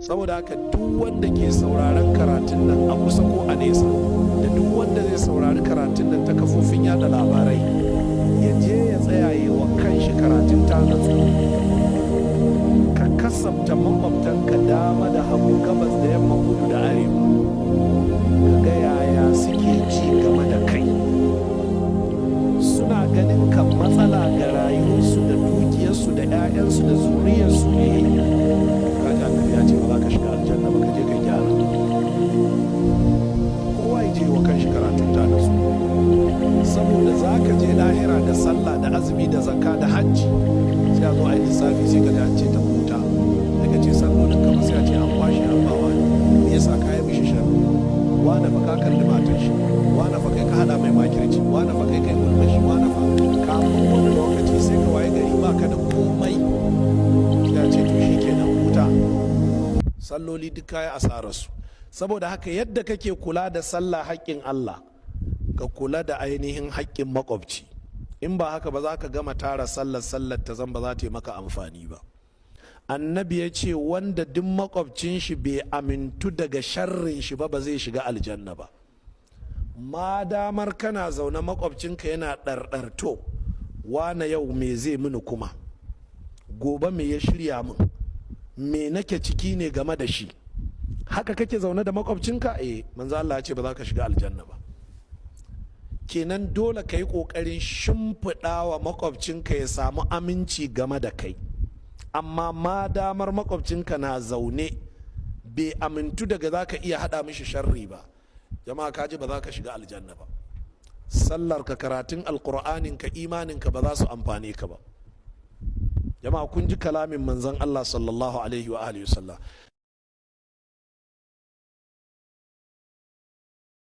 saboda haka duk wanda ke sauraron karatun nan a kusa ko a nesa da duk wanda zai saurari karatun nan ta kafofin yada labarai ya je ya tsaya yi wa kanshi karatun ta natsu. Ka kasabta makwabtanka dama da hagu, gabas da yamma, kudu da arewa, ka ga yaya suke ci game da kai. Suna ganin kan matsala ga rayuwarsu da dukiyarsu da 'ya'yansu da zuriyarsu ne. Kaji annabi ya ce ba za ka shiga aljanna ba, ka je ka gyara. Kowa ya je wa kanshi karatun ta natsu, saboda za ka je lahira da sallah da azumi da zakka da hajji, sai a zo a yi lissafi sai ka ji an ce ta huta, daga ce sallolin kama sai a ce an kwashe an ba wani. Me yasa ka yi mishi shan wani fa ka kalli matan shi, wani fa kai ka hada mai makirci, wani fa kai kai gulma shi, wani fa kafin wani lokaci sai ka waye gari ba ka da komai, sai a ce to shi kenan huta, salloli duk kayi asararsu. Saboda haka yadda kake kula da sallah haƙƙin Allah, ka kula da ainihin haƙƙin makwabci. In ba haka ba za ka gama tara sallar ta zan ba za ta yi maka amfani ba. Annabi ya ce wanda duk makwabcin shi bai amintu daga sharrin shi ba zai shiga aljanna ba. Ma damar kana zaune makwabcinka yana ɗarɗarto, wane yau me zai mini kuma, gobe me ya shirya min, me nake ciki ne game da shi, haka kake zaune da makwabcinka? Manzo Allah ya ce ba za ka shiga aljanna ba. Kenan dole ka yi ƙoƙarin shimfiɗa wa makwabcinka ya samu aminci game da kai. Amma ma damar makwabcinka na zaune bai amintu daga za ka iya haɗa mishi sharri ba, jama'a kaji ba za ka shiga aljanna ba. Sallarka, karatun alƙur'aninka, imaninka ba za su amfane ka ba. Jama'a kun ji kalamin manzon Allah sallallahu alaihi wa alihi wasallam.